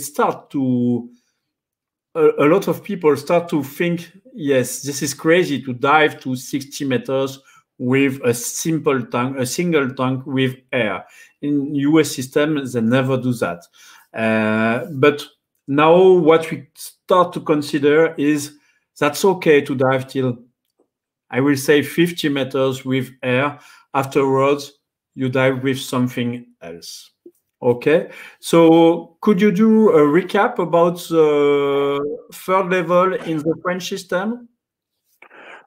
lot of people start to think, yes, this is crazy to dive to 60 meters with a simple tank, a single tank with air. In US system, they never do that. But now what we start to consider is that's okay to dive till, I will say, 50 meters with air. Afterwards, you dive with something else. Okay, so could you do a recap about the third level in the French system?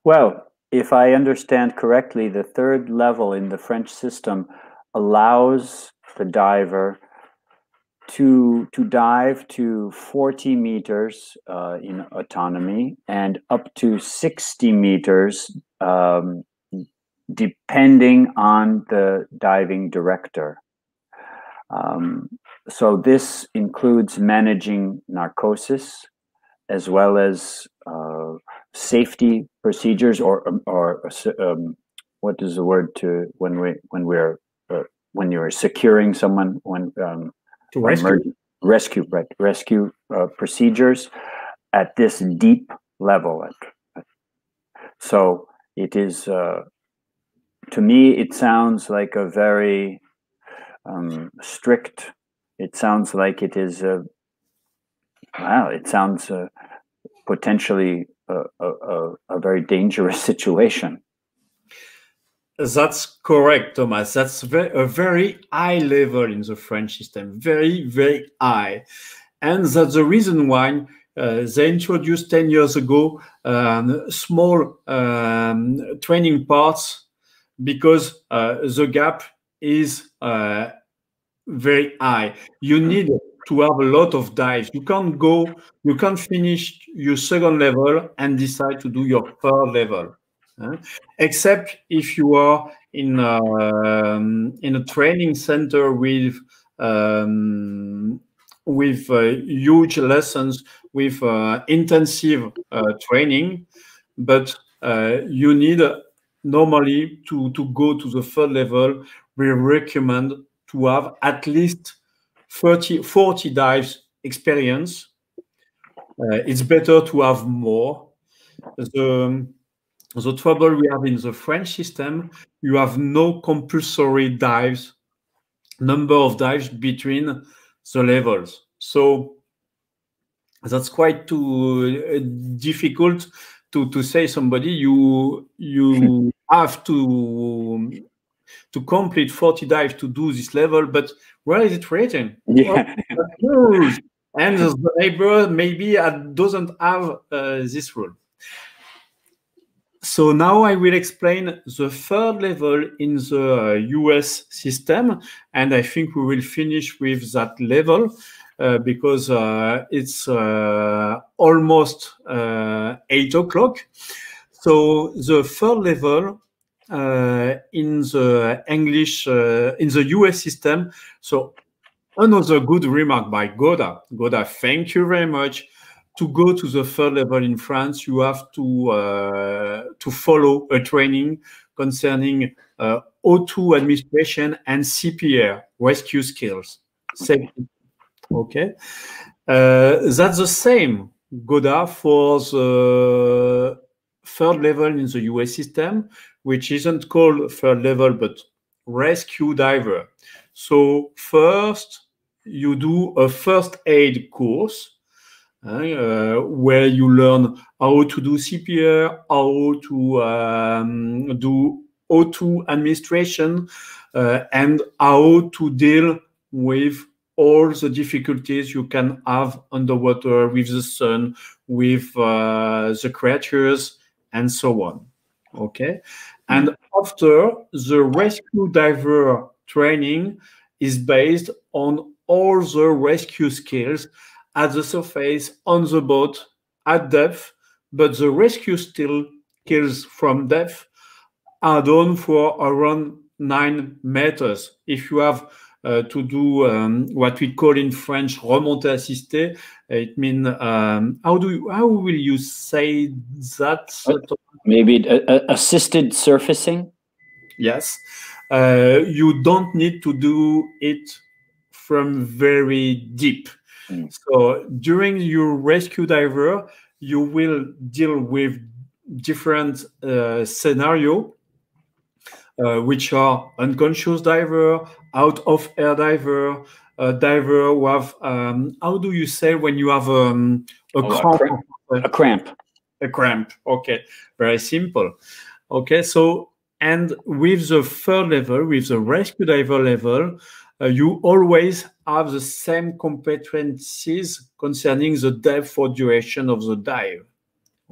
Well, if I understand correctly, the third level in the French system allows the diver to dive to 40 meters in autonomy and up to 60 meters depending on the diving director. So this includes managing narcosis as well as safety procedures, or what is the word to when you're securing someone, when To rescue. rescue procedures at this deep level. So it is, to me, it sounds like a very strict. It sounds like it is it sounds potentially a very dangerous situation. That's correct, Thomas. That's a very high level in the French system, very, very high. And that's the reason why they introduced 10 years ago small training parts, because the gap is very high. You need to have a lot of dives. You can't finish your second level and decide to do your third level. Except if you are in a training center with huge lessons, with intensive training, but you need normally to go to the third level. We recommend to have at least 40 dives experience. It's better to have more. The trouble we have in the French system, you have no compulsory number of dives between the levels. So that's quite too difficult to say somebody you have to complete 40 dives to do this level, but where is it written? Yeah. And the neighbor maybe doesn't have this rule. So now I will explain the third level in the US system, and I think we will finish with that level because it's almost 8 o'clock. So the third level in the English, in the US system. So another good remark by Goda. Goda, thank you very much. To go to the third level in France, you have to follow a training concerning O2 administration and CPR, rescue skills. Okay. That's the same, Goda, for the third level in the US system, which isn't called third level, but rescue diver. So first, you do a first aid course, where you learn how to do CPR, how to do O2 administration, and how to deal with all the difficulties you can have underwater with the sun, with the creatures, and so on. Okay? And after, the rescue diver training is based on all the rescue skills at the surface, on the boat, at depth, but the rescue skills from depth are done for around 9 meters. If you have to do what we call in French remontée assistée, it means how will you say that? Maybe assisted surfacing. Yes, you don't need to do it from very deep. So during your rescue diver, you will deal with different scenarios, which are unconscious diver, out of air diver, diver who have, how do you say when you have a cramp? A cramp, okay, very simple. Okay, so, and with the third level, with the rescue diver level, you always have the same competencies concerning the depth or duration of the dive.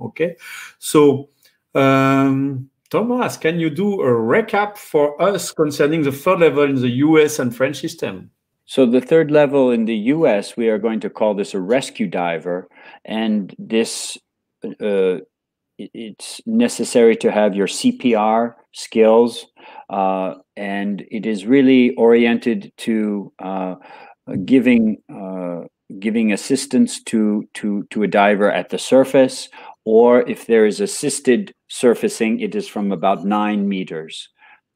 Okay, so Thomas, can you do a recap for us concerning the third level in the US and French system? So the third level in the US, we are going to call this a rescue diver, and this it's necessary to have your CPR skills, and it is really oriented to giving assistance to a diver at the surface, or if there is assisted surfacing, it is from about 9 meters.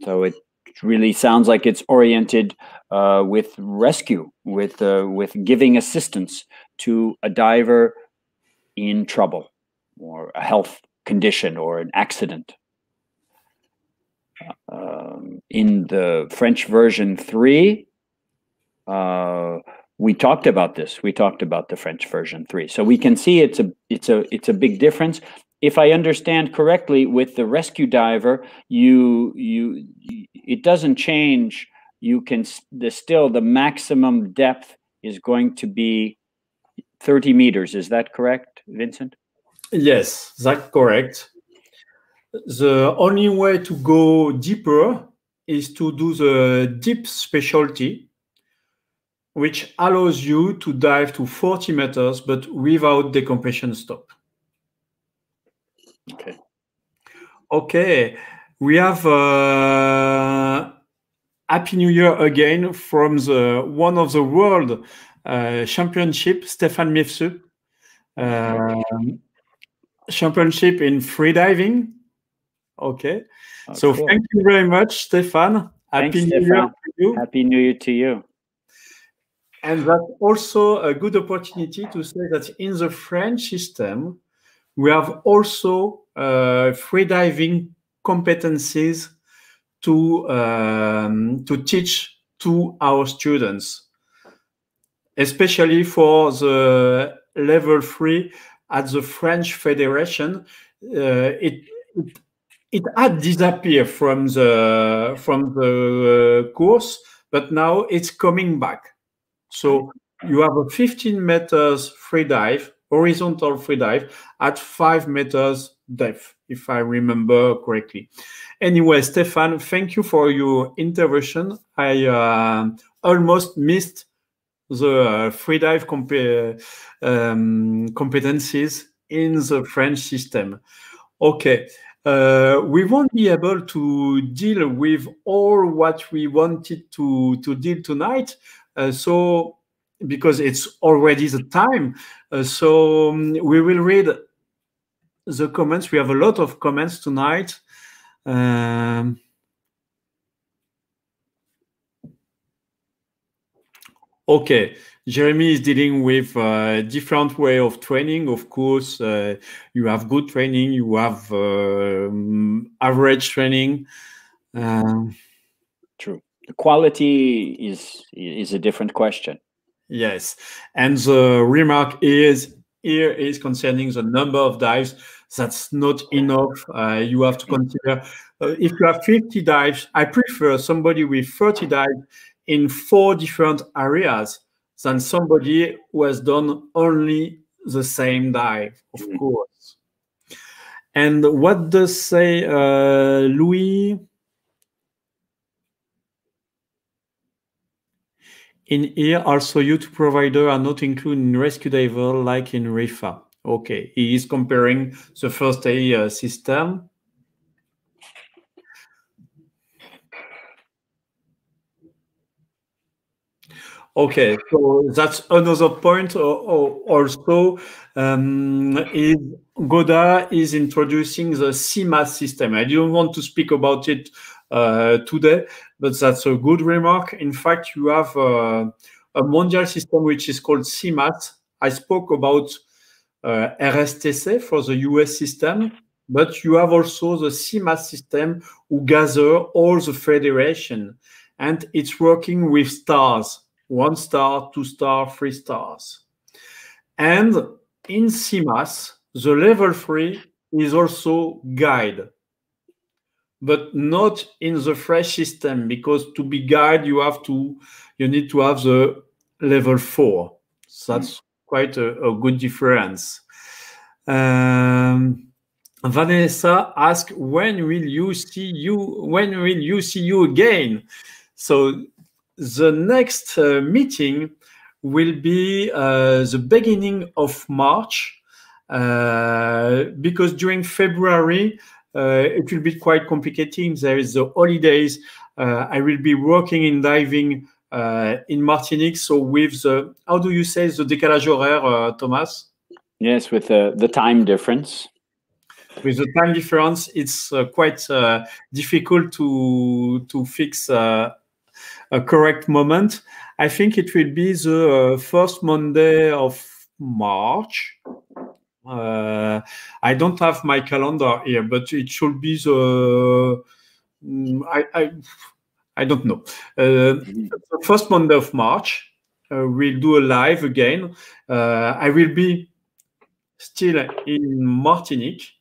So it really sounds like it's oriented with rescue, with giving assistance to a diver in trouble, or a health condition, or an accident. In the French version 3, we talked about this. We talked about the French version 3. So we can see it's a big difference. If I understand correctly, with the rescue diver, it doesn't change. You can still the maximum depth is going to be 30 meters. Is that correct, Vincent? Yes, that's correct. The only way to go deeper is to do the deep specialty, which allows you to dive to 40 meters, but without decompression stop. Okay. Okay. We have Happy New Year again from the one of the world championship, Stéphane Mifsud. Championship in freediving. Okay. So cool. Thank you very much, Stéphane. Happy New Year to you. Happy New Year to you. And that's also a good opportunity to say that in the French system, we have also freediving competencies to teach to our students, especially for the level 3 at the French Federation. It had disappeared from the course, but now it's coming back. So you have a 15 meters free dive, horizontal free dive at 5 meters depth, if I remember correctly. Anyway, Stéphane, thank you for your intervention. I almost missed the free dive competencies in the French system. Okay. We won't be able to deal with all what we wanted to deal tonight. So, because it's already the time, so we will read the comments. We have a lot of comments tonight. Okay, Jeremy is dealing with a different way of training. Of course, you have good training, you have average training. True. The quality is a different question. Yes, and the remark is here is concerning the number of dives. That's not enough. You have to consider if you have 50 dives. I prefer somebody with 30 dives in 4 different areas than somebody who has done only the same dive, of course. And what does say Louis? In here, also YouTube provider are not included in rescue diver like in RIFA. Okay, he is comparing the first aid system. Okay, so that's another point. Also, is Goda is introducing the CMAS system. I don't want to speak about it today, but that's a good remark. In fact, you have a mondial system which is called CMAS. I spoke about RSTC for the US system, but you have also the CMAS system who gather all the federation, and it's working with stars. 1 star, 2 star, 3 stars. And in CMAS, the level 3 is also guide, but not in the fresh system, because to be guide, you need to have the level 4. So that's quite a good difference. Vanessa asked, when will you see you again? So the next meeting will be the beginning of March, because during February it will be quite complicated. There is the holidays. I will be working in diving in Martinique. So with the, how do you say, the décalage horaire, Thomas? Yes, with the time difference. With the time difference, it's quite difficult to fix a correct moment. I think it will be the first Monday of March. I don't have my calendar here, but it should be the I don't know. The first Monday of March, we'll do a live again. I will be still in Martinique.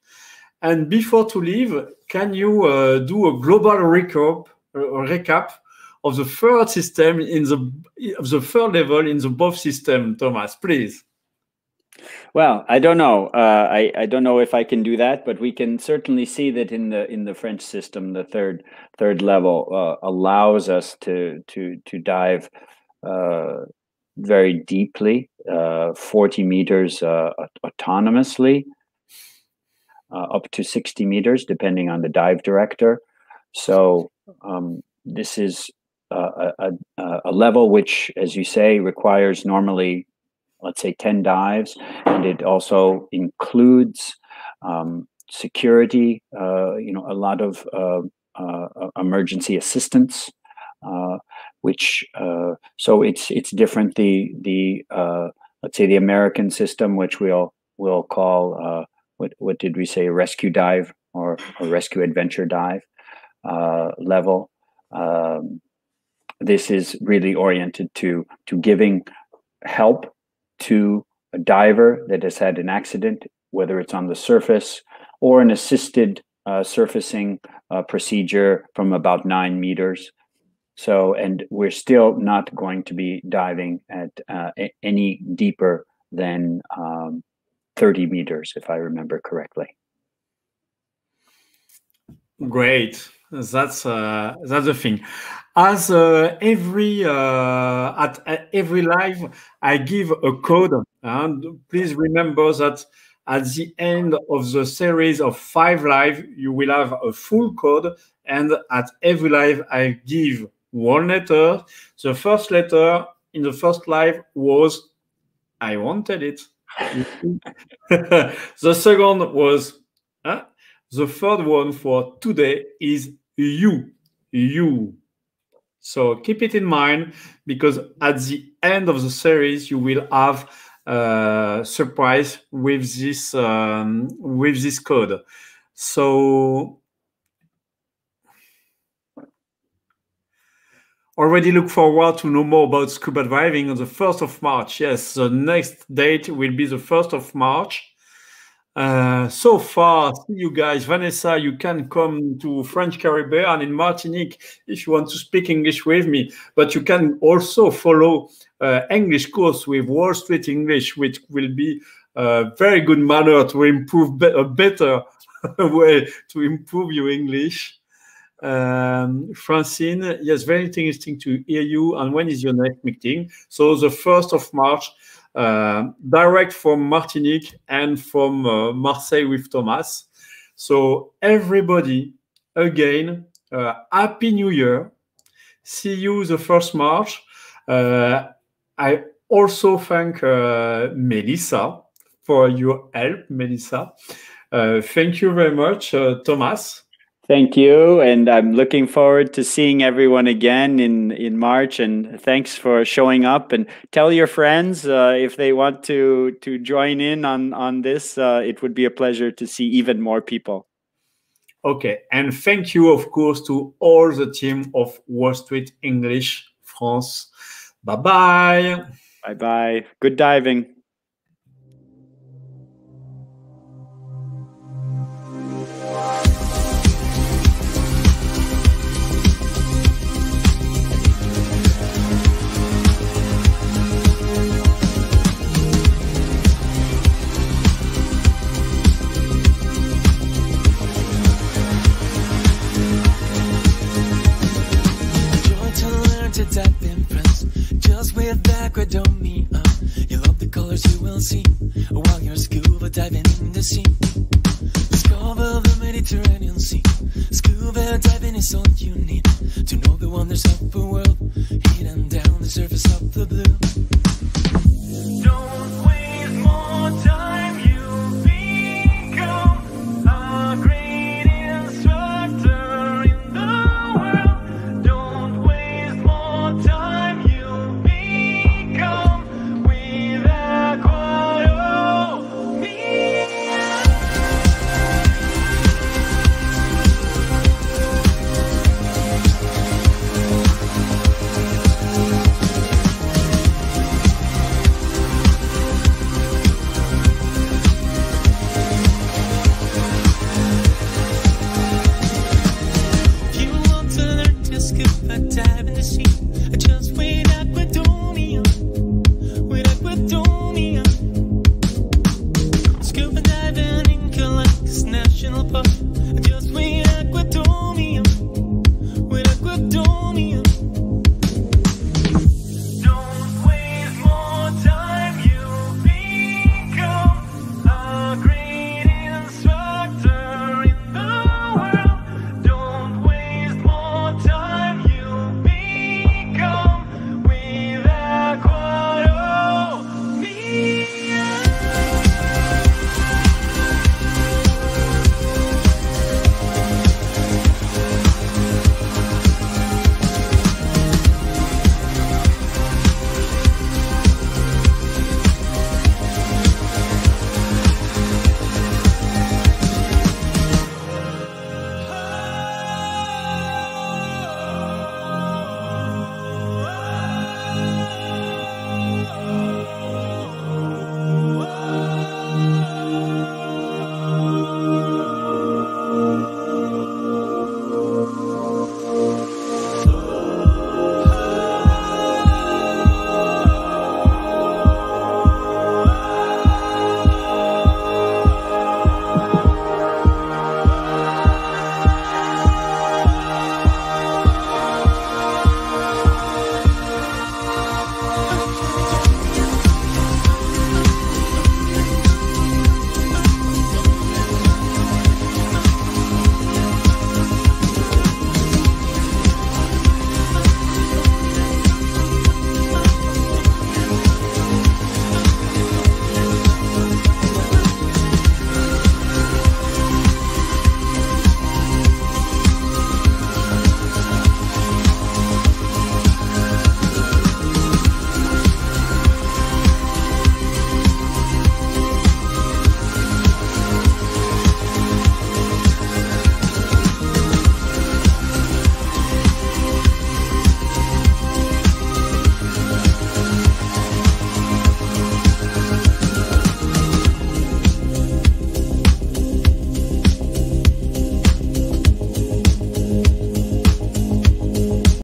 And before to leave, can you do a global recap of the third system in the third level in the both system, Thomas, please? Well, I don't know. I don't know if I can do that, but we can certainly see that in the French system, the third level allows us to dive very deeply, 40 meters autonomously, up to 60 meters, depending on the dive director. So this is a level which, as you say, requires normally, let's say, 10 dives, and it also includes security, a lot of emergency assistance, which so it's different. The let's say the American system, which we'll call what did we say, a rescue dive or a rescue adventure dive level. This is really oriented to giving help to a diver that has had an accident, whether it's on the surface or an assisted surfacing procedure from about 9 meters. So, and we're still not going to be diving at any deeper than 30 meters, if I remember correctly. Great. That's the thing. As every live, I give a code, and please remember that at the end of the series of 5 live, you will have a full code, and at every live, I give 1 letter. The first letter in the first live was I wanted it. The second was the third one for today is you. So keep it in mind, because at the end of the series you will have a surprise with this code. So already look forward to know more about scuba diving on the 1st of March. Yes, the next date will be the 1st of March. So far, see you guys. Vanessa, you can come to French Caribbean in Martinique if you want to speak English with me. But you can also follow English course with Wall Street English, which will be a very good manner to improve a better way to improve your English. Francine, yes, very interesting to hear you. And when is your next meeting? So the 1st of March. Direct from Martinique and from Marseille with Thomas. So everybody, again, Happy New Year. See you the 1st March. I also thank Melissa for your help, Melissa. Thank you very much, Thomas. Thank you, and I'm looking forward to seeing everyone again in March. And thanks for showing up. And tell your friends if they want to join in on this. It would be a pleasure to see even more people. Okay, and thank you, of course, to all the team of Wall Street English France. Bye bye. Bye bye. Good diving. To dive in will see while you're scuba diving in the sea. Discover the Mediterranean Sea. Scuba diving is all